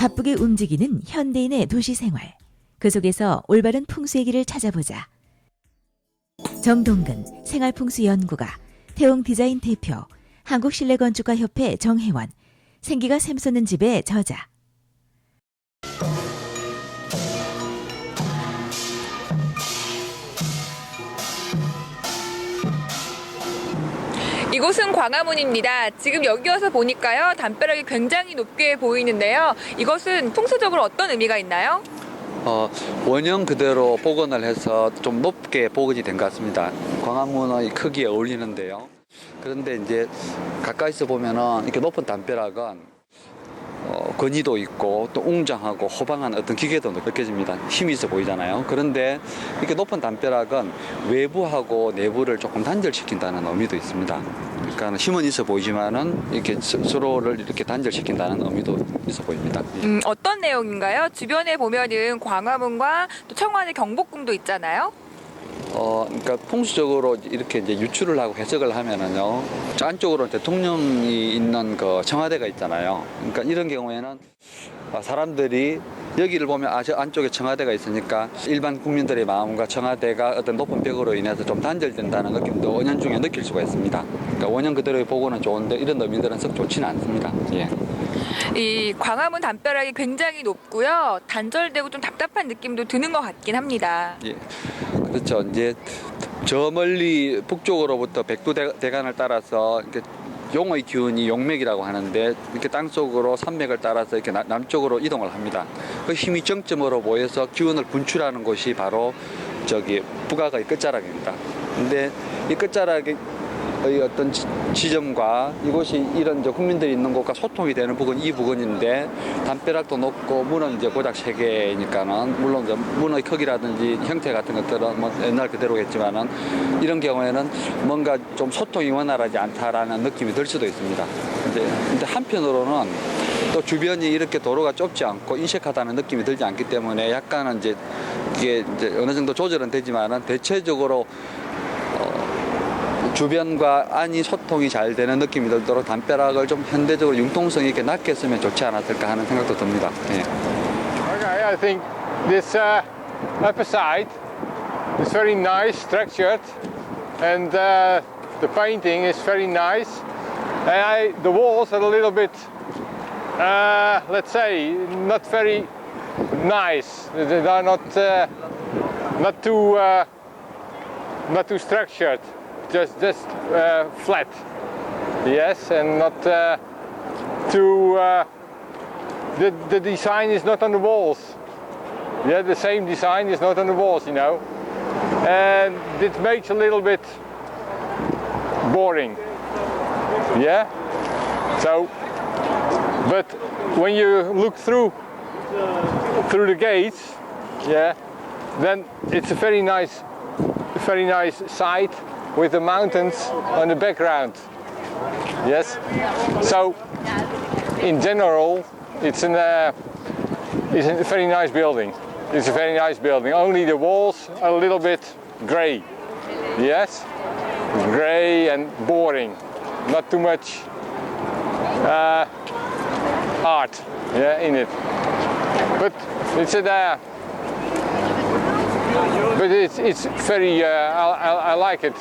바쁘게 움직이는 현대인의 도시 생활. 그 속에서 올바른 풍수의 길을 찾아보자. 정동근 생활풍수연구가, 태용 디자인 대표, 한국실내건축가협회 정혜원, 생기가 샘솟는 집의 저자. 이곳은 광화문입니다. 지금 여기 와서 보니까요, 담벼락이 굉장히 높게 보이는데요. 이것은 풍수적으로 어떤 의미가 있나요? 원형 그대로 복원을 해서 좀 높게 복원이 된 것 같습니다. 광화문의 크기에 어울리는데요. 그런데 이제 가까이서 보면은 이렇게 높은 담벼락은 건의도 있고 또 웅장하고 호방한 어떤 기계도 느껴집니다. 힘이 있어 보이잖아요. 그런데 이렇게 높은 담벼락은 외부하고 내부를 조금 단절시킨다는 의미도 있습니다. 그러니까 힘은 있어 보이지만은 이렇게 서로를 이렇게 단절시킨다는 의미도 있어 보입니다. 어떤 내용인가요? 주변에 보면은 광화문과 또 청와대 경복궁도 있잖아요. 그러니까 풍수적으로 이렇게 이제 유추를 하고 해석을 하면은요, 저 안쪽으로 대통령이 있는 그 청와대가 있잖아요. 그러니까 이런 경우에는 사람들이 여기를 보면 저 안쪽에 청와대가 있으니까 일반 국민들의 마음과 청와대가 어떤 높은 벽으로 인해서 좀 단절된다는 느낌도 은연중에 느낄 수가 있습니다. 그러니까 원형 그대로의 보고는 좋은데 이런 의미들은 썩 좋지는 않습니다. 예. 이 광화문 담벼락이 굉장히 높고요. 단절되고 좀 답답한 느낌도 드는 것 같긴 합니다. 예. 그렇죠. 이제 저 멀리 북쪽으로부터 백두대간을 따라서 이렇게 용의 기운이 용맥이라고 하는데, 이렇게 땅속으로 산맥을 따라서 이렇게 남쪽으로 이동을 합니다. 그 힘이 정점으로 모여서 기운을 분출하는 곳이 바로 저기 북악의 끝자락입니다. 근데 이 끝자락의 어떤 지점과 이곳이 이런 이제 국민들이 있는 곳과 소통이 되는 부분, 이 부분인데, 담벼락도 높고 문은 이제 고작 3개니까는 물론 이제 문의 크기라든지 형태 같은 것들은 뭐 옛날 그대로겠지만은, 이런 경우에는 뭔가 좀 소통이 원활하지 않다라는 느낌이 들 수도 있습니다. 근데 한편으로는 또 주변이 이렇게 도로가 좁지 않고 인색하다는 느낌이 들지 않기 때문에 약간은 이제 이게 이제 어느 정도 조절은 되지만은 대체적으로 주변과 안이 소통이 잘 되는 느낌이 들도록 담벼락을 좀 현대적으로 융통성 있게 낮게 쓰면 좋지 않았을까 하는 생각도 듭니다. 예. Okay, I think this upper side is very nice, structured, and the painting is very nice. And the walls are a little bit, let's say, not very nice. They are not too structured. Just flat, yes, and not too. The design is not on the walls. Yeah, the same design is not on the walls, you know, and it makes a little bit boring. Yeah. So, but when you look through the gates, yeah, then it's a very nice sight with the mountains on the background. Yes. So, in general, it's a very nice building. It's a very nice building. Only the walls are a little bit grey. Yes, grey and boring. Not too much art, yeah, in it. But it's it's very. I like it.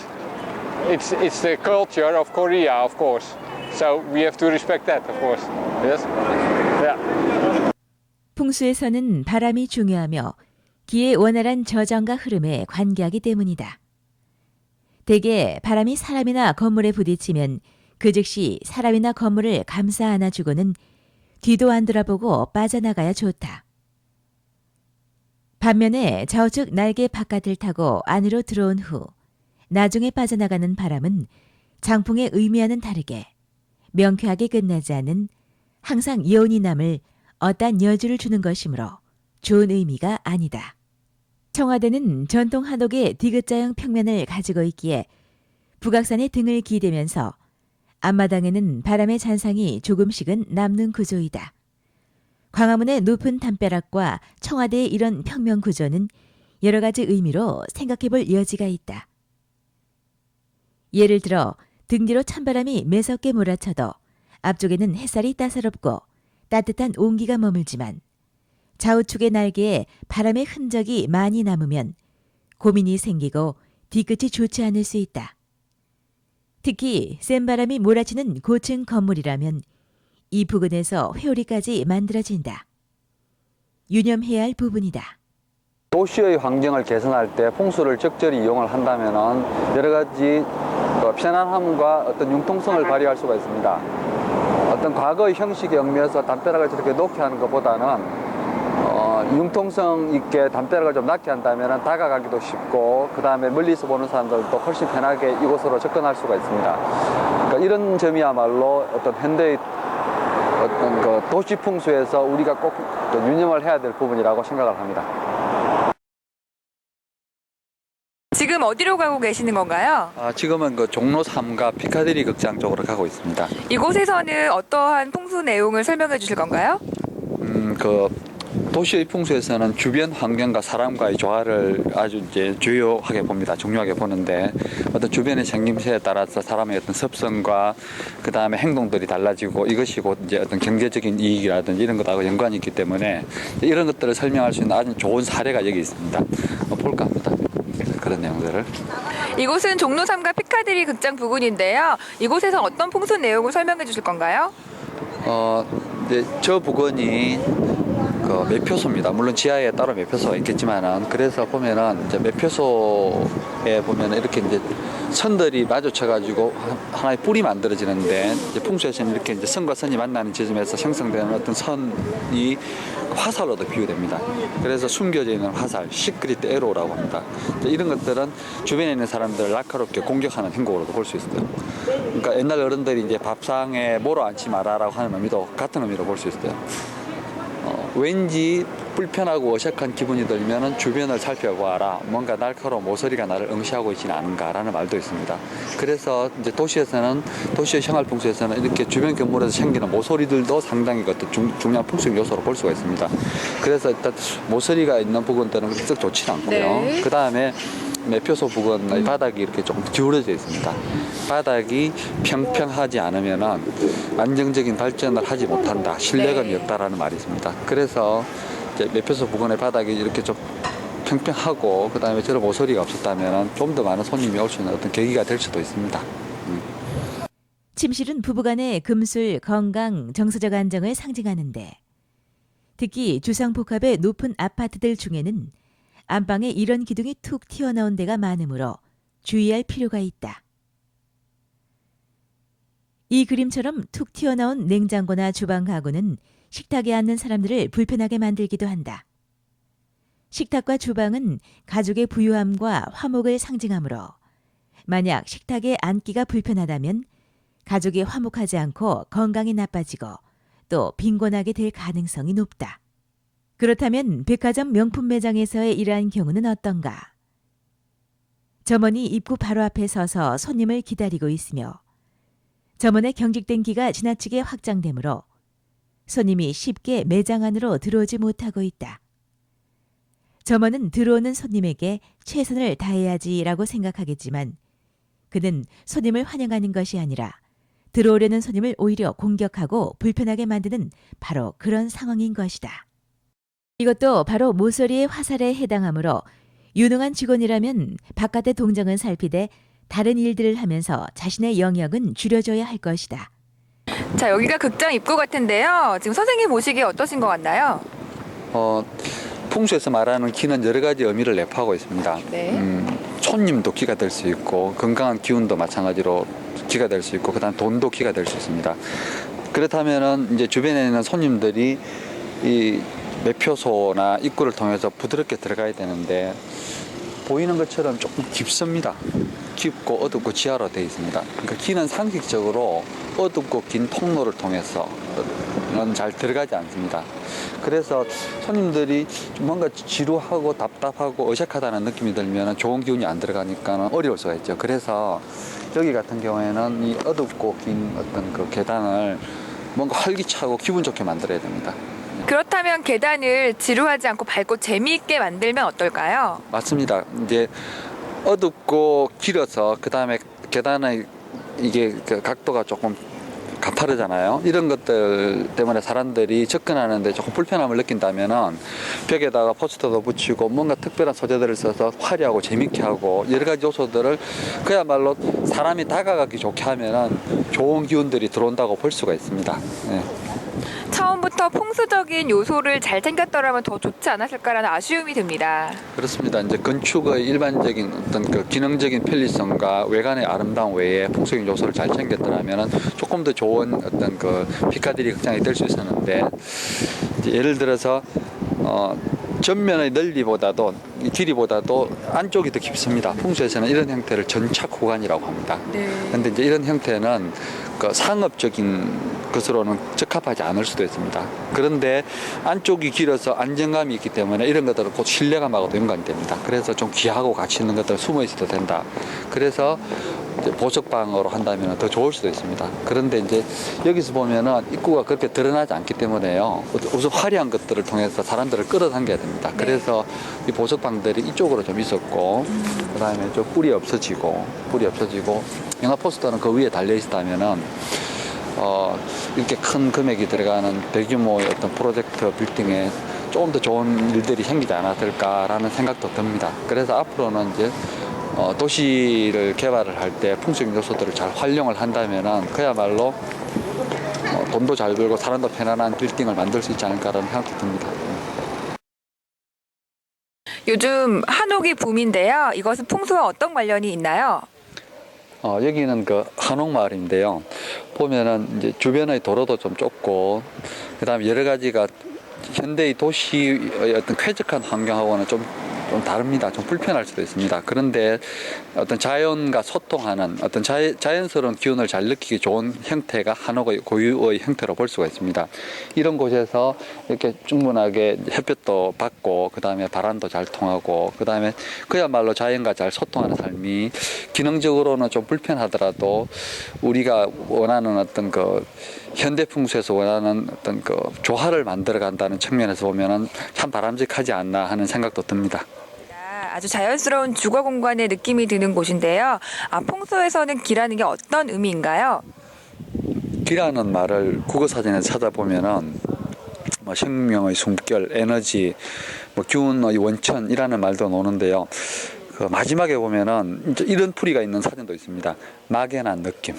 It's the culture of Korea, of course. So we have to respect that, of course. Yes. Yeah. 풍수에서는 바람이 중요하며 기의 원활한 저장과 흐름에 관계하기 때문이다. 대개 바람이 사람이나 건물에 부딪히면 그 즉시 사람이나 건물을 감싸 안아주고는 뒤도 안 돌아보고 빠져나가야 좋다. 반면에 좌우측 날개 바깥을 타고 안으로 들어온 후 나중에 빠져나가는 바람은 장풍의 의미와는 다르게 명쾌하게 끝나지 않은 항상 여운이 남을 어떠한 여주를 주는 것이므로 좋은 의미가 아니다. 청와대는 전통 한옥의 디귿자형 평면을 가지고 있기에 북악산의 등을 기대면서 앞마당에는 바람의 잔상이 조금씩은 남는 구조이다. 광화문의 높은 담벼락과 청와대의 이런 평면 구조는 여러 가지 의미로 생각해볼 여지가 있다. 예를 들어 등 뒤로 찬바람이 매섭게 몰아쳐도 앞쪽에는 햇살이 따사롭고 따뜻한 온기가 머물지만 좌우측의 날개에 바람의 흔적이 많이 남으면 고민이 생기고 뒤끝이 좋지 않을 수 있다. 특히 센 바람이 몰아치는 고층 건물이라면 이 부근에서 회오리까지 만들어진다. 유념해야 할 부분이다. 도시의 환경을 개선할 때 풍수를 적절히 이용을 한다면 여러 가지 편안함과 어떤 융통성을 발휘할 수가 있습니다. 어떤 과거의 형식에 얽매여서 담벼락을 저렇게 놓게 하는 것보다는 융통성 있게 담벼락을 좀 낮게 한다면 다가가기도 쉽고 그 다음에 멀리서 보는 사람들도 훨씬 편하게 이곳으로 접근할 수가 있습니다. 그러니까 이런 점이야말로 어떤 현대의 어떤 그 도시 풍수에서 우리가 꼭 유념을 해야 될 부분이라고 생각을 합니다. 지금 어디로 가고 계시는 건가요? 지금은 그 종로 3가 피카디리 극장 쪽으로 가고 있습니다. 이곳에서는 어떠한 풍수 내용을 설명해 주실 건가요? 그 도시의 풍수에서는 주변 환경과 사람과의 조화를 아주 이제 중요하게 봅니다. 중요하게 보는데 어떤 주변의 생김새에 따라서 사람의 어떤 습성과 그 다음에 행동들이 달라지고 이것이 곧 이제 어떤 경제적인 이익이라든지 이런 것하고 연관이 있기 때문에 이런 것들을 설명할 수 있는 아주 좋은 사례가 여기 있습니다. 볼까 합니다. 그런 내용들을. 이곳은 종로 3가 피카디리 극장 부근인데요. 이곳에서 어떤 풍수 내용을 설명해 주실 건가요? 네, 저 부근이 그 매표소입니다. 물론 지하에 따로 매표소가 있겠지만은 그래서 보면은 이제 매표소에 보면은 이렇게 이제 선들이 마주쳐가지고 하나의 뿔이 만들어지는데 이제 풍수에서는 이렇게 이제 선과 선이 만나는 지점에서 형성되는 어떤 선이 화살로도 비유됩니다. 그래서 숨겨져 있는 화살, 시크릿 에로라고 합니다. 이런 것들은 주변에 있는 사람들을 날카롭게 공격하는 행동으로도 볼 수 있어요. 그러니까 옛날 어른들이 이제 밥상에 모로 앉지 마라라고 하는 의미도 같은 의미로 볼 수 있어요. 왠지 불편하고 어색한 기분이 들면은 주변을 살펴보아라. 뭔가 날카로운 모서리가 나를 응시하고 있지는 않은가라는 말도 있습니다. 그래서 이제 도시에서는 도시의 생활 풍수에서는 이렇게 주변 건물에서 생기는 모서리들도 상당히 어떤 중요한 풍수적 요소로 볼 수가 있습니다. 그래서 일단 모서리가 있는 부분들은 썩 좋지 않고요. 네. 그 다음에 매표소 부근의 바닥이 이렇게 조금 기울어져 있습니다. 바닥이 평평하지 않으면은 안정적인 발전을 하지 못한다. 신뢰감이 네. 없다라는 말이 있습니다. 그래서 이제 매표소 부근의 바닥이 이렇게 좀 평평하고 그다음에 저런 모서리가 없었다면 좀 더 많은 손님이 올 수 있는 어떤 계기가 될 수도 있습니다. 침실은 부부간의 금술, 건강, 정서적 안정을 상징하는데 특히 주상복합의 높은 아파트들 중에는 안방에 이런 기둥이 툭 튀어나온 데가 많으므로 주의할 필요가 있다. 이 그림처럼 툭 튀어나온 냉장고나 주방 가구는 식탁에 앉는 사람들을 불편하게 만들기도 한다. 식탁과 주방은 가족의 부유함과 화목을 상징하므로 만약 식탁에 앉기가 불편하다면 가족이 화목하지 않고 건강이 나빠지고 또 빈곤하게 될 가능성이 높다. 그렇다면 백화점 명품 매장에서의 이러한 경우는 어떤가? 점원이 입구 바로 앞에 서서 손님을 기다리고 있으며 점원의 경직된 기가 지나치게 확장되므로 손님이 쉽게 매장 안으로 들어오지 못하고 있다. 점원은 들어오는 손님에게 최선을 다해야지라고 생각하겠지만 그는 손님을 환영하는 것이 아니라 들어오려는 손님을 오히려 공격하고 불편하게 만드는 바로 그런 상황인 것이다. 이것도 바로 모서리의 화살에 해당하므로 유능한 직원이라면 바깥의 동정은 살피되 다른 일들을 하면서 자신의 영역은 줄여줘야 할 것이다. 자, 여기가 극장 입구 같은데요. 지금 선생님 보시기에 어떠신 것 같나요? 풍수에서 말하는 기는 여러 가지 의미를 내포하고 있습니다. 네. 손님도 기가 될 수 있고 건강한 기운도 마찬가지로 기가 될 수 있고 그다음 돈도 기가 될 수 있습니다. 그렇다면은 이제 주변에 있는 손님들이 이 매표소나 입구를 통해서 부드럽게 들어가야 되는데 보이는 것처럼 조금 깊습니다. 깊고 어둡고 지하로 되어 있습니다. 그러니까 기는 상식적으로 어둡고 긴 통로를 통해서는 잘 들어가지 않습니다. 그래서 손님들이 뭔가 지루하고 답답하고 어색하다는 느낌이 들면 좋은 기운이 안 들어가니까 어려울 수가 있죠. 그래서 여기 같은 경우에는 이 어둡고 긴 어떤 그 계단을 뭔가 활기차고 기분 좋게 만들어야 됩니다. 그렇다면 계단을 지루하지 않고 밟고 재미있게 만들면 어떨까요? 맞습니다. 이제 어둡고 길어서 그 다음에 계단의 이게 그 각도가 조금 가파르잖아요. 이런 것들 때문에 사람들이 접근하는데 조금 불편함을 느낀다면은 벽에다가 포스터도 붙이고 뭔가 특별한 소재들을 써서 화려하고 재밌게 하고 여러 가지 요소들을 그야말로 사람이 다가가기 좋게 하면은 좋은 기운들이 들어온다고 볼 수가 있습니다. 예. 처음부터 풍수적인 요소를 잘 챙겼더라면 더 좋지 않았을까라는 아쉬움이 듭니다. 그렇습니다. 이제 건축의 일반적인 어떤 그 기능적인 편리성과 외관의 아름다움 외에 풍수적인 요소를 잘 챙겼더라면 조금 더 좋은 어떤 그 피카디리 극장이 될 수 있었는데 이제 예를 들어서 전면의 넓이보다도 길이보다도 안쪽이 더 깊습니다. 풍수에서는 이런 형태를 전착 호간이라고 합니다. 그런데 이제 이런 형태는 그 상업적인 것으로는 적합하지 않을 수도 있습니다. 그런데 안쪽이 길어서 안정감이 있기 때문에 이런 것들은 곧 신뢰감하고도 연관이 됩니다. 그래서 좀 귀하고 가치 있는 것들 숨어 있어도 된다. 그래서 이제 보석방으로 한다면 더 좋을 수도 있습니다. 그런데 이제 여기서 보면은 입구가 그렇게 드러나지 않기 때문에요. 우선 화려한 것들을 통해서 사람들을 끌어당겨야 됩니다. 그래서 이 보석방들이 이쪽으로 좀 있었고, 그 다음에 좀 뿔이 없어지고, 영화 포스터는 그 위에 달려 있었다면은 이렇게 큰 금액이 들어가는 대규모의 어떤 프로젝트 빌딩에 조금 더 좋은 일들이 생기지 않았을까라는 생각도 듭니다. 그래서 앞으로는 이제 도시를 개발을 할 때 풍수적 요소들을 잘 활용을 한다면은 그야말로 돈도 잘 벌고 사람도 편안한 빌딩을 만들 수 있지 않을까라는 생각도 듭니다. 요즘 한옥이 붐인데요. 이것은 풍수와 어떤 관련이 있나요? 여기는 그 한옥마을인데요. 보면은 이제 주변의 도로도 좀 좁고, 그 다음에 여러 가지가 현대의 도시의 어떤 쾌적한 환경하고는 좀 다릅니다. 좀 불편할 수도 있습니다. 그런데 어떤 자연과 소통하는 어떤 자연스러운 기운을 잘 느끼기 좋은 형태가 한옥의 고유의 형태로 볼 수가 있습니다. 이런 곳에서 이렇게 충분하게 햇볕도 받고, 그 다음에 바람도 잘 통하고, 그 다음에 그야말로 자연과 잘 소통하는 삶이 기능적으로는 좀 불편하더라도 우리가 원하는 어떤 그 현대 풍수에서 원하는 어떤 그 조화를 만들어 간다는 측면에서 보면은 참 바람직하지 않나 하는 생각도 듭니다. 아주 자연스러운 주거 공간의 느낌이 드는 곳인데요. 풍수에서는 기라는 게 어떤 의미인가요? 기라는 말을 국어사전에 찾아보면은 뭐 생명의 숨결, 에너지, 뭐 기운의 원천이라는 말도 나오는데요. 그 마지막에 보면은 이런 풀이가 있는 사전도 있습니다. 막연한 느낌.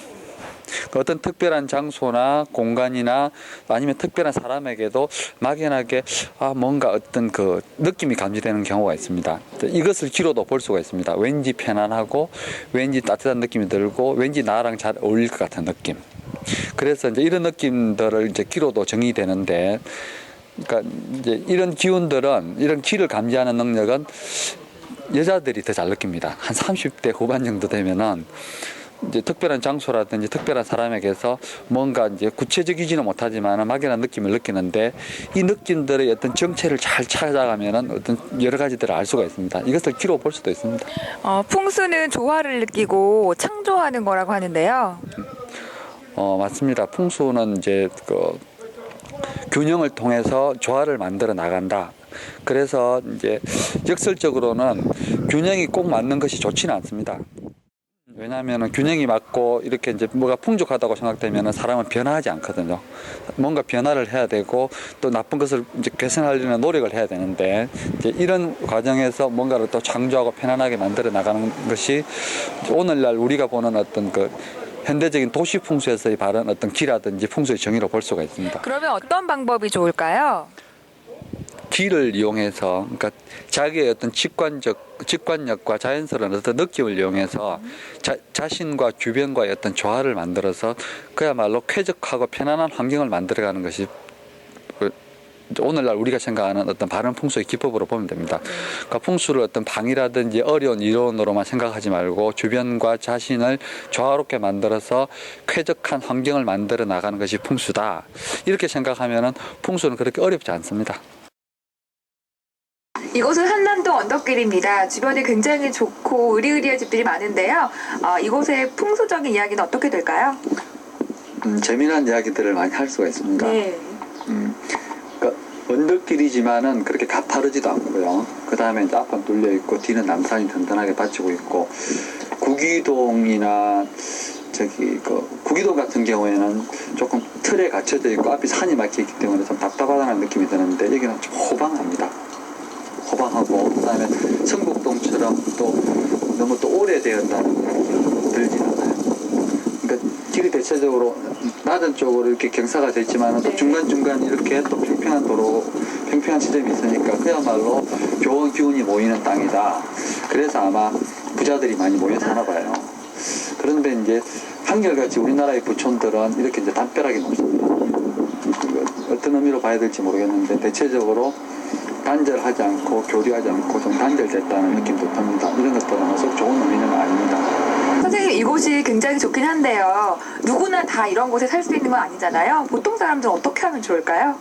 어떤 특별한 장소나 공간이나 아니면 특별한 사람에게도 막연하게 뭔가 어떤 그 느낌이 감지되는 경우가 있습니다. 이것을 기로도 볼 수가 있습니다. 왠지 편안하고 왠지 따뜻한 느낌이 들고 왠지 나랑 잘 어울릴 것 같은 느낌. 그래서 이제 이런 느낌들을 이제 기로도 정의되는데, 그러니까 이제 이런 기운들은, 이런 기를 감지하는 능력은 여자들이 더 잘 느낍니다. 한 30대 후반 정도 되면은 이제 특별한 장소라든지 특별한 사람에게서 뭔가 이제 구체적이지는 못하지만 막연한 느낌을 느끼는데, 이 느낌들의 어떤 정체를 잘 찾아가면은 어떤 여러 가지들을 알 수가 있습니다. 이것을 기로 볼 수도 있습니다. 풍수는 조화를 느끼고 창조하는 거라고 하는데요. 맞습니다. 풍수는 이제 그 균형을 통해서 조화를 만들어 나간다. 그래서 이제 역설적으로는 균형이 꼭 맞는 것이 좋지는 않습니다. 왜냐하면 균형이 맞고 이렇게 이제 뭐가 풍족하다고 생각되면 사람은 변화하지 않거든요. 뭔가 변화를 해야 되고 또 나쁜 것을 이제 개선하려는 노력을 해야 되는데, 이제 이런 과정에서 뭔가를 또 창조하고 편안하게 만들어 나가는 것이 오늘날 우리가 보는 어떤 그 현대적인 도시 풍수에서의 바른 어떤 기라든지 풍수의 정의로 볼 수가 있습니다. 그러면 어떤 방법이 좋을까요? 기를 이용해서, 그러니까 자기의 어떤 직관력과 자연스러운 어떤 느낌을 이용해서 자신과 주변과의 어떤 조화를 만들어서 그야말로 쾌적하고 편안한 환경을 만들어가는 것이 오늘날 우리가 생각하는 어떤 바른 풍수의 기법으로 보면 됩니다. 그러니까 풍수를 어떤 방이라든지 어려운 이론으로만 생각하지 말고 주변과 자신을 조화롭게 만들어서 쾌적한 환경을 만들어 나가는 것이 풍수다. 이렇게 생각하면은 풍수는 그렇게 어렵지 않습니다. 이곳은 한남동 언덕길입니다. 주변에 굉장히 좋고 으리으리한 집들이 많은데요. 이곳의 풍수적인 이야기는 어떻게 될까요? 재미난 이야기들을 많이 할 수가 있습니다. 네. 그러니까 언덕길이지만은 그렇게 가파르지도 않고요. 그 다음에 이제 앞은 뚫려 있고 뒤는 남산이 든든하게 받치고 있고, 구기동이나 저기 그 구기동 같은 경우에는 조금 틀에 갇혀져 있고 앞이 산이 막혀 있기 때문에 좀 답답하다는 느낌이 드는데 여기는 좀 호방합니다. 호방하고 그다음에 성북동처럼 또 너무 또 오래되었다는 느낌이 들지 않아요. 그러니까 길이 대체적으로 낮은 쪽으로 이렇게 경사가 됐지만 또 중간중간 이렇게 또 평평한 도로, 평평한 지점이 있으니까 그야말로 좋은 기운이 모이는 땅이다. 그래서 아마 부자들이 많이 모여 사나 봐요. 그런데 이제 한결같이 우리나라의 부촌들은 이렇게 이제 담벼락이 높습니다. 어떤 의미로 봐야 될지 모르겠는데 대체적으로 단절하지 않고 교류하지 않고 좀 단절됐다는 느낌도 듭니다. 이런 것들은 썩 좋은 의미는 아닙니다. 선생님, 이곳이 굉장히 좋긴 한데요. 누구나 다 이런 곳에 살 수 있는 건 아니잖아요. 보통 사람들은 어떻게 하면 좋을까요?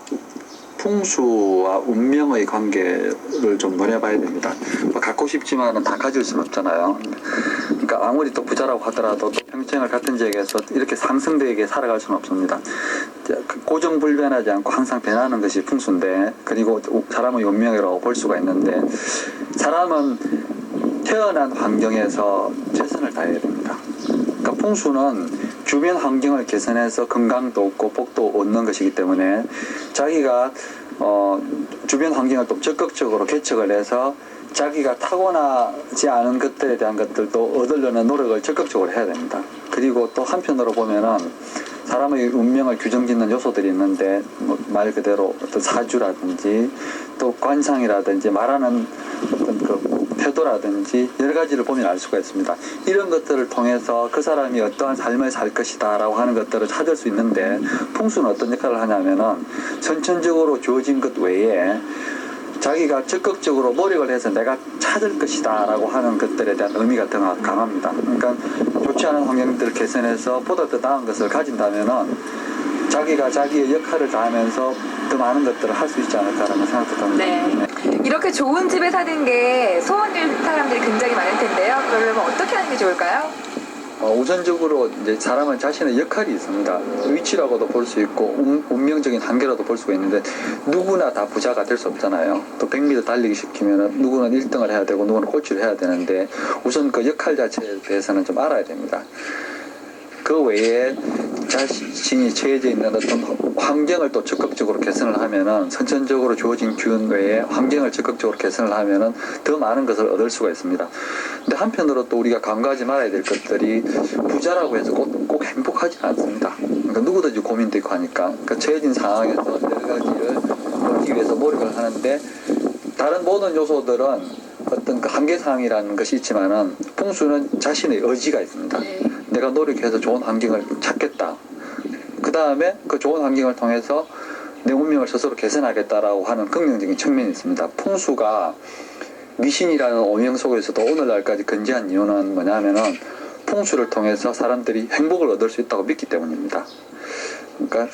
풍수와 운명의 관계를 좀 논해봐야 됩니다. 뭐 갖고 싶지만은 다 가질 수는 없잖아요. 그러니까 아무리 또 부자라고 하더라도 또 평생을 같은 지역에서 이렇게 상승되게 살아갈 수는 없습니다. 고정불변하지 않고 항상 변하는 것이 풍수인데, 그리고 사람의 운명이라고 볼 수가 있는데, 사람은 태어난 환경에서 최선을 다해야 됩니다. 그러니까 풍수는 주변 환경을 개선해서 건강도 얻고 복도 얻는 것이기 때문에 자기가 주변 환경을 좀 적극적으로 개척을 해서 자기가 타고나지 않은 것들에 대한 것들도 얻으려는 노력을 적극적으로 해야 됩니다. 그리고 또 한편으로 보면은 사람의 운명을 규정짓는 요소들이 있는데 말 그대로 어떤 사주라든지 또 관상이라든지 말하는 어떤 그 태도라든지 여러 가지를 보면 알 수가 있습니다. 이런 것들을 통해서 그 사람이 어떠한 삶을 살 것이다 라고 하는 것들을 찾을 수 있는데, 풍수는 어떤 역할을 하냐면은 선천적으로 주어진 것 외에 자기가 적극적으로 노력을 해서 내가 찾을 것이다 라고 하는 것들에 대한 의미가 더 강합니다. 그러니까 좋지 않은 환경들을 개선해서 보다 더 나은 것을 가진다면은 자기가 자기의 역할을 다하면서 더 많은 것들을 할 수 있지 않을까라는 생각도 듭니다. 네. 이렇게 좋은 집에 사는 게 소원일 사람들이 굉장히 많을 텐데요. 그러려면 어떻게 하는 게 좋을까요? 우선적으로 이제 사람은 자신의 역할이 있습니다. 위치라고도 볼 수 있고 운명적인 한계라도 볼 수가 있는데, 누구나 다 부자가 될 수 없잖아요. 또 100m 달리기 시키면 누구는 1등을 해야 되고 누구는 꼴찌를 해야 되는데, 우선 그 역할 자체에 대해서는 좀 알아야 됩니다. 그 외에 자신이 처해져 있는 어떤 환경을 또 적극적으로 개선을 하면은, 선천적으로 주어진 기운 외에 환경을 적극적으로 개선을 하면은 더 많은 것을 얻을 수가 있습니다. 근데 한편으로 또 우리가 간과하지 말아야 될 것들이, 부자라고 해서 꼭 행복하지 않습니다. 그러니까 누구든지 고민도 있고 하니까, 그러니까 처해진 상황에서 여러 가지를 얻기 위해서 노력을 하는데, 다른 모든 요소들은 어떤 그 한계사항이라는 것이 있지만은 풍수는 자신의 의지가 있습니다. 내가 노력해서 좋은 환경을 찾겠다. 그 다음에 그 좋은 환경을 통해서 내 운명을 스스로 개선하겠다라고 하는 긍정적인 측면이 있습니다. 풍수가 미신이라는 오명 속에서도 오늘날까지 건재한 이유는 뭐냐면은 풍수를 통해서 사람들이 행복을 얻을 수 있다고 믿기 때문입니다. 그러니까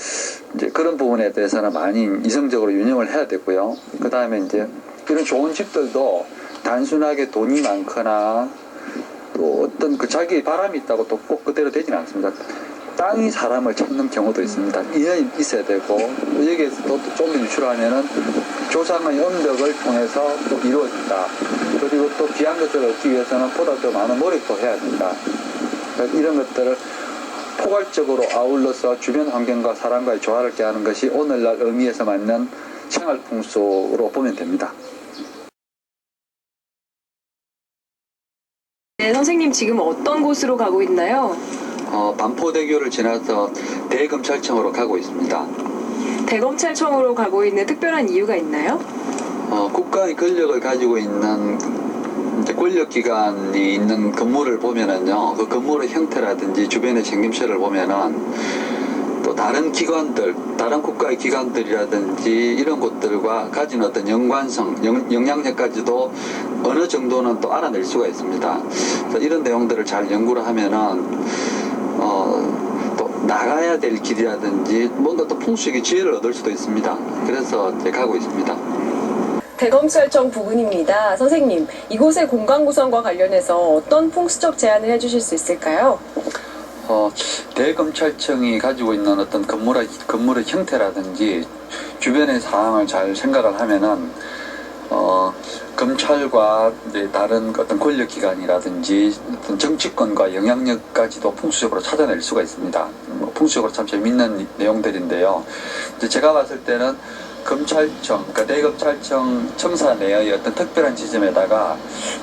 이제 그런 부분에 대해서는 많이 이성적으로 유념을 해야 되고요. 그 다음에 이제 이런 좋은 집들도 단순하게 돈이 많거나 또 어떤 그 자기의 바람이 있다고 또 꼭 그대로 되지는 않습니다. 땅이 사람을 찾는 경우도 있습니다. 인연이 있어야 되고, 여기에서 또 좀 더 유출하면은 조상의 언덕을 통해서 또 이루어진다. 그리고 또 귀한 것을 얻기 위해서는 보다 더 많은 노력도 해야 된다. 그러니까 이런 것들을 포괄적으로 아울러서 주변 환경과 사람과의 조화를 깨하는 것이 오늘날 의미에서 맞는 생활 풍수로 보면 됩니다. 네, 선생님 지금 어떤 곳으로 가고 있나요? 반포대교를 지나서 대검찰청으로 가고 있습니다. 대검찰청으로 가고 있는 특별한 이유가 있나요? 국가의 권력을 가지고 있는 권력기관이 있는 건물을 보면은요, 그 건물의 형태라든지 주변의 생김새를 보면은 또 다른 기관들, 다른 국가의 기관들이라든지 이런 곳들과 가진 어떤 연관성, 영향력까지도 어느 정도는 또 알아낼 수가 있습니다. 그래서 이런 내용들을 잘 연구를 하면은 또 나가야 될 길이라든지 뭔가 또 풍수의 지혜를 얻을 수도 있습니다. 그래서 이제 가고 있습니다. 대검찰청 부근입니다. 선생님, 이곳의 공간 구성과 관련해서 어떤 풍수적 제안을 해주실 수 있을까요? 대검찰청이 가지고 있는 어떤 건물의 형태라든지 주변의 상황을 잘 생각을 하면은 검찰과 이제 다른 어떤 권력기관이라든지 어떤 정치권과 영향력까지도 풍수적으로 찾아낼 수가 있습니다. 풍수적으로 참 재밌는 내용들인데요. 이제 제가 봤을 때는 검찰청, 그러니까 대검찰청 청사 내의 어떤 특별한 지점에다가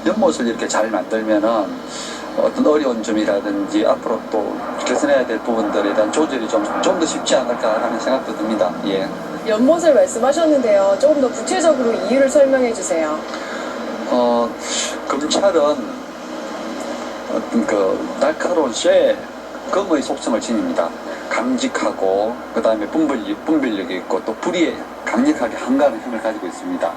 연못을 이렇게 잘 만들면은 어떤 어려운 점이라든지 앞으로 또 개선해야 될 부분들에 대한 조절이 좀 더 쉽지 않을까라는 생각도 듭니다. 예. 연못을 말씀하셨는데요. 조금 더 구체적으로 이유를 설명해 주세요. 검찰은 어떤 날카로운 쇠, 검의 속성을 지닙니다. 강직하고 그 다음에 분별력이 있고 또 불의에 강력하게 항가하는 힘을 가지고 있습니다.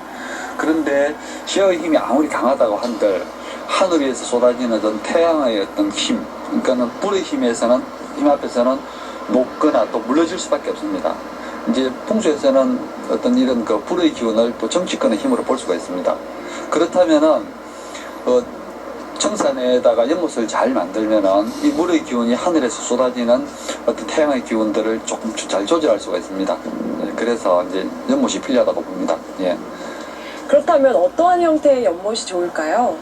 그런데 쇠의 힘이 아무리 강하다고 한들 하늘 위에서 쏟아지는 어떤 태양의 어떤 힘, 그러니까는 불의 힘 앞에서는 녹거나 또 물러질 수밖에 없습니다. 이제 풍수에서는 어떤 이런 불의 기운을 또 정치권의 힘으로 볼 수가 있습니다. 그렇다면은 청사 내에다가 연못을 잘 만들면은 이 물의 기운이 하늘에서 쏟아지는 어떤 태양의 기운들을 조금 잘 조절할 수가 있습니다. 그래서 이제 연못이 필요하다고 봅니다. 예. 그렇다면 어떠한 형태의 연못이 좋을까요?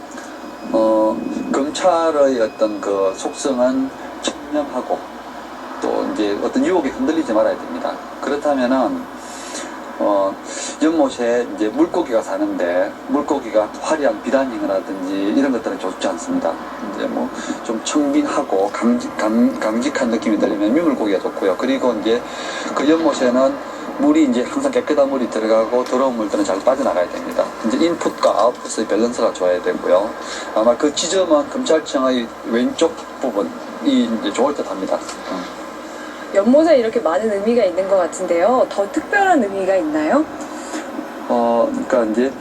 검찰의 어떤 속성은 청렴하고 또 이제 어떤 유혹에 흔들리지 말아야 됩니다. 그렇다면은 연못에 이제 물고기가 사는데 물고기가 화려한 비단잉이라든지 이런 것들은 좋지 않습니다. 이제 뭐 좀 청빈하고 강직한 느낌이 들리면 민물고기가 좋고요. 그리고 이제 그 연못에는 물이 이제 항상 깨끗한 물이 들어가고 더러운 물들은 잘 빠져나가야 됩니다. 이제 인풋과 아웃풋의 밸런스가 좋아야 되고요. 아마 그 지점은 검찰청의 왼쪽 부분이 이제 좋을 듯합니다. 연못에 이렇게 많은 의미가 있는 것 같은데요. 더 특별한 의미가 있나요? 그러니까 이제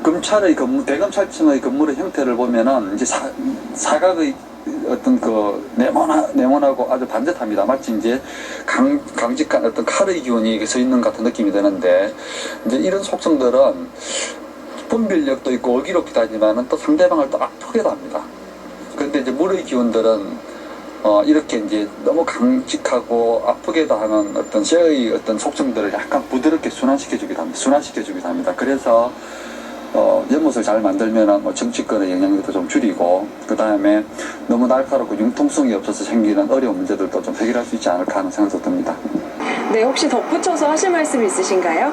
검찰의 대검찰청의 건물의 형태를 보면은 이제 사각의 어떤 네모나고 아주 반듯합니다. 마치 이제 강직한 어떤 칼의 기운이 서 있는 같은 느낌이 드는데 이제 이런 속성들은 분별력도 있고 어기롭기도 하지만은 또 상대방을 또 아프게도 합니다. 그런데 이제 물의 기운들은 이렇게 이제 너무 강직하고 아프게도 하는 어떤 쇠의 어떤 속성들을 약간 부드럽게 순환시켜주기도 합니다. 그래서 연못을 잘 만들면 뭐 정치권의 영향력도 좀 줄이고 그 다음에 너무 날카롭고 융통성이 없어서 생기는 어려운 문제들도 좀 해결할 수 있지 않을까 하는 생각도 듭니다. 네, 혹시 덧붙여서 하실 말씀 있으신가요?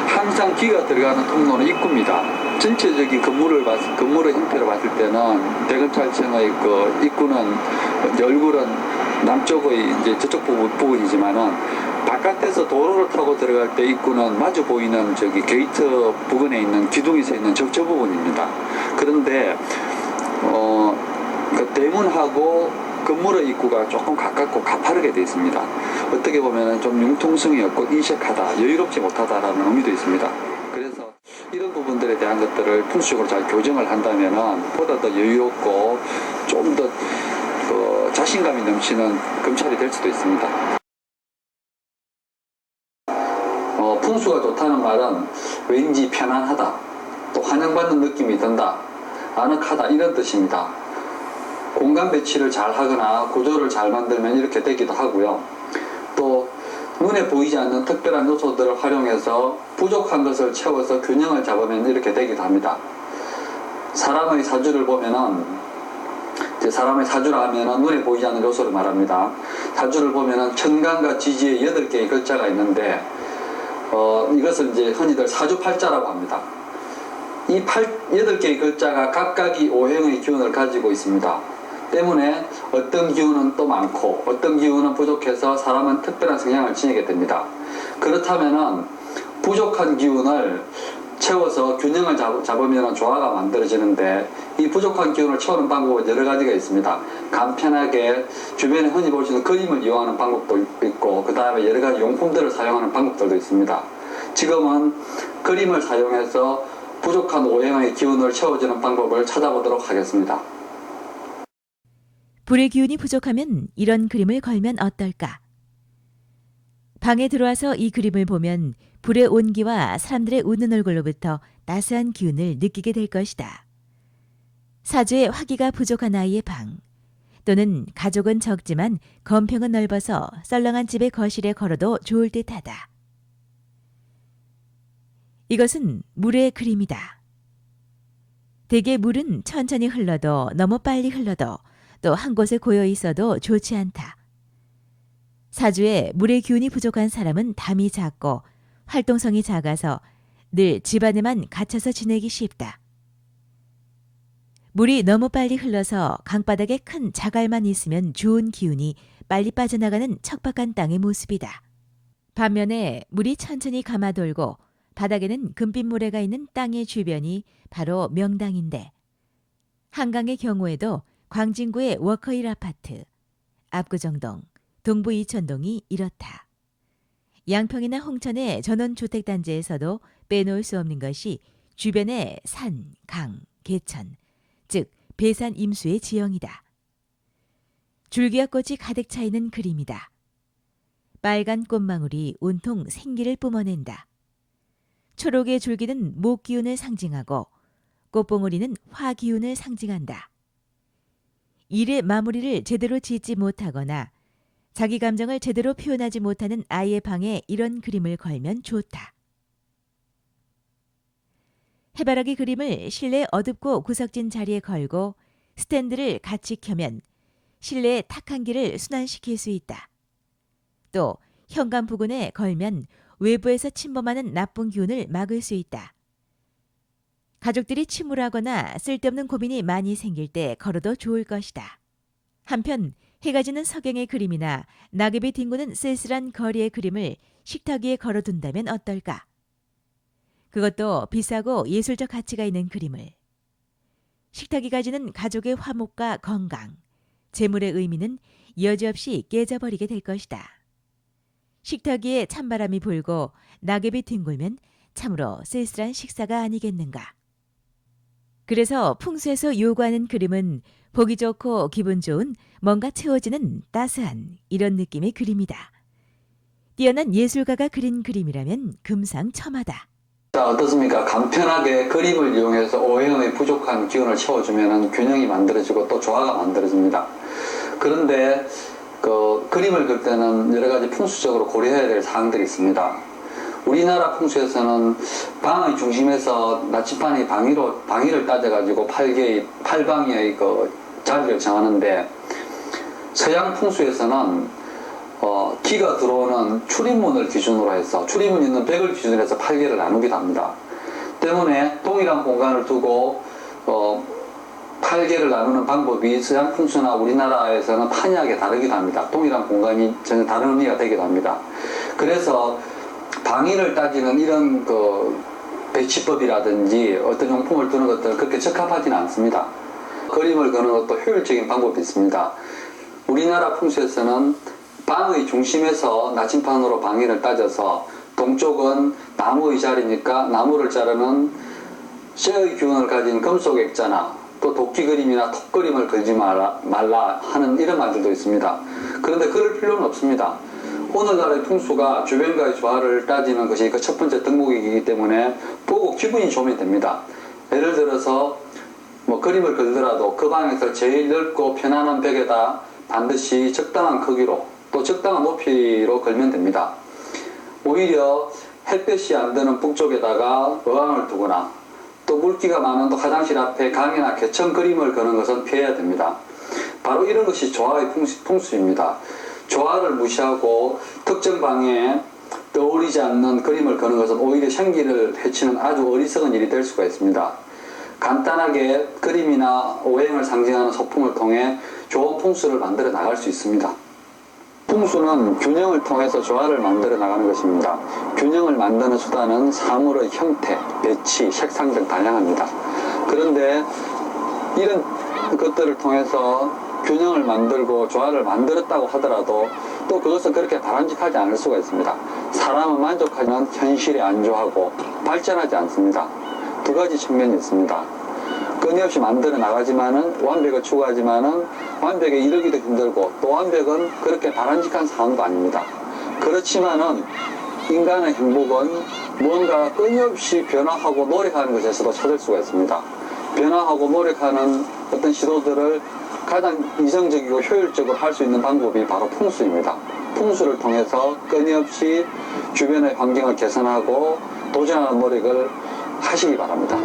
항상 기가 들어가는 통로는 입구입니다. 전체적인 건물의 형태를 봤을 때는 대검찰청의 입구는 얼굴은 남쪽의 이제 저쪽 부분이지만은 바깥에서 도로를 타고 들어갈 때 입구는 마주 보이는 게이트 부근에 있는 기둥이 서 있는 저 부분입니다. 그런데 대문하고 건물의 입구가 조금 가깝고 가파르게 되어 있습니다. 어떻게 보면 좀 융통성이 없고 인색하다, 여유롭지 못하다라는 의미도 있습니다. 그래서 이런 부분들에 대한 것들을 풍수적으로 잘 교정을 한다면 보다 더 여유롭고 좀 더 자신감이 넘치는 검찰이 될 수도 있습니다. 풍수가 좋다는 말은 왠지 편안하다, 또 환영받는 느낌이 든다, 아늑하다 이런 뜻입니다. 공간 배치를 잘 하거나 구조를 잘 만들면 이렇게 되기도 하고요. 또 눈에 보이지 않는 특별한 요소들을 활용해서 부족한 것을 채워서 균형을 잡으면 이렇게 되기도 합니다. 사람의 사주를 보면은 사람의 사주라 하면은 눈에 보이지 않는 요소를 말합니다. 사주를 보면은 천간과 지지에 8개의 글자가 있는데 이것을 이제 흔히들 사주팔자라고 합니다. 이 8개의 글자가 각각이 오행의 기운을 가지고 있습니다. 때문에 어떤 기운은 또 많고 어떤 기운은 부족해서 사람은 특별한 성향을 지니게 됩니다. 그렇다면은 부족한 기운을 채워서 균형을 잡으면 조화가 만들어지는데 이 부족한 기운을 채우는 방법은 여러 가지가 있습니다. 간편하게 주변에 흔히 볼 수 있는 그림을 이용하는 방법도 있고 그 다음에 여러 가지 용품들을 사용하는 방법들도 있습니다. 지금은 그림을 사용해서 부족한 오행의 기운을 채워주는 방법을 찾아보도록 하겠습니다. 불의 기운이 부족하면 이런 그림을 걸면 어떨까? 방에 들어와서 이 그림을 보면 불의 온기와 사람들의 웃는 얼굴로부터 따스한 기운을 느끼게 될 것이다. 사주에 화기가 부족한 아이의 방, 또는 가족은 적지만 건평은 넓어서 썰렁한 집의 거실에 걸어도 좋을 듯하다. 이것은 물의 그림이다. 대개 물은 천천히 흘러도 너무 빨리 흘러도 또 한 곳에 고여 있어도 좋지 않다. 사주에 물의 기운이 부족한 사람은 담이 작고 활동성이 작아서 늘 집안에만 갇혀서 지내기 쉽다. 물이 너무 빨리 흘러서 강바닥에 큰 자갈만 있으면 좋은 기운이 빨리 빠져나가는 척박한 땅의 모습이다. 반면에 물이 천천히 감아돌고 바닥에는 금빛 모래가 있는 땅의 주변이 바로 명당인데, 한강의 경우에도 광진구의 워커힐 아파트, 압구정동, 동부 이천동이 이렇다. 양평이나 홍천의 전원주택단지에서도 빼놓을 수 없는 것이 주변의 산, 강, 개천, 즉 배산 임수의 지형이다. 줄기와 꽃이 가득 차 있는 그림이다. 빨간 꽃망울이 온통 생기를 뿜어낸다. 초록의 줄기는 목 기운을 상징하고 꽃봉오리는 화 기운을 상징한다. 일의 마무리를 제대로 짓지 못하거나 자기 감정을 제대로 표현하지 못하는 아이의 방에 이런 그림을 걸면 좋다. 해바라기 그림을 실내 어둡고 구석진 자리에 걸고 스탠드를 같이 켜면 실내의 탁한 길을 순환시킬 수 있다. 또 현관 부근에 걸면 외부에서 침범하는 나쁜 기운을 막을 수 있다. 가족들이 침울하거나 쓸데없는 고민이 많이 생길 때 걸어도 좋을 것이다. 한편 해가 지는 석양의 그림이나 낙엽이 뒹구는 쓸쓸한 거리의 그림을 식탁 위에 걸어둔다면 어떨까? 그것도 비싸고 예술적 가치가 있는 그림을. 식탁이 가지는 가족의 화목과 건강, 재물의 의미는 여지없이 깨져버리게 될 것이다. 식탁 위에 찬바람이 불고 낙엽이 뒹굴면 참으로 쓸쓸한 식사가 아니겠는가. 그래서 풍수에서 요구하는 그림은 보기 좋고 기분 좋은 뭔가 채워지는 따스한 이런 느낌의 그림이다. 뛰어난 예술가가 그린 그림이라면 금상첨화다. 자, 어떻습니까? 간편하게 그림을 이용해서 오행의 부족한 기운을 채워주면 균형이 만들어지고 또 조화가 만들어집니다. 그런데 그림을 그릴 때는 여러 가지 풍수적으로 고려해야 될 사항들이 있습니다. 우리나라 풍수에서는 방의 중심에서 나침반의 방위를 따져가지고 8방의 자리를 정하는데, 서양 풍수에서는 기가 들어오는 출입문을 기준으로 해서 출입문 있는 벽을 기준으로 해서 8개를 나누기도 합니다. 때문에 동일한 공간을 두고 8개를 나누는 방법이 서양 풍수나 우리나라에서는 판이하게 다르기도 합니다. 동일한 공간이 전혀 다른 의미가 되기도 합니다. 그래서 방위를 따지는 이런 배치법이라든지 어떤 용품을 두는 것들은 그렇게 적합하지는 않습니다. 그림을 그는 것도 효율적인 방법이 있습니다. 우리나라 풍수에서는 방의 중심에서 나침판으로 방위를 따져서 동쪽은 나무의 자리니까 나무를 자르는 쇠의 기운을 가진 금속 액자나 또 도끼 그림이나 톱 그림을 그리지 말라 하는 이런 말들도 있습니다. 그런데 그럴 필요는 없습니다. 오늘날의 풍수가 주변과의 조화를 따지는 것이 그 첫 번째 덕목이기 때문에 보고 기분이 좋으면 됩니다. 예를 들어서 그림을 그리더라도 그 방에서 제일 넓고 편안한 벽에다 반드시 적당한 크기로 또 적당한 높이로 걸면 됩니다. 오히려 햇볕이 안 드는 북쪽에다가 어항을 두거나 또 물기가 많은 또 화장실 앞에 강이나 개천 그림을 그는 것은 피해야 됩니다. 바로 이런 것이 조화의 풍수입니다. 조화를 무시하고 특정 방에 떠오르지 않는 그림을 그는 것은 오히려 생기를 해치는 아주 어리석은 일이 될 수가 있습니다. 간단하게 그림이나 오행을 상징하는 소품을 통해 좋은 풍수를 만들어 나갈 수 있습니다. 풍수는 균형을 통해서 조화를 만들어 나가는 것입니다. 균형을 만드는 수단은 사물의 형태, 배치, 색상 등 다양합니다. 그런데 이런 것들을 통해서 균형을 만들고 조화를 만들었다고 하더라도 또 그것은 그렇게 바람직하지 않을 수가 있습니다. 사람은 만족하지만 현실에 안주하고 발전하지 않습니다. 두 가지 측면이 있습니다. 끊임없이 만들어 나가지만은 완벽을 추구하지만은 완벽에 이르기도 힘들고 또 완벽은 그렇게 바람직한 상황도 아닙니다. 그렇지만은 인간의 행복은 무언가 끊임없이 변화하고 노력하는 것에서도 찾을 수가 있습니다. 변화하고 노력하는 어떤 시도들을 가장 이성적이고 효율적으로 할 수 있는 방법이 바로 풍수입니다. 풍수를 통해서 끊임없이 주변의 환경을 개선하고 도전하는 노력을 하시기 바랍니다.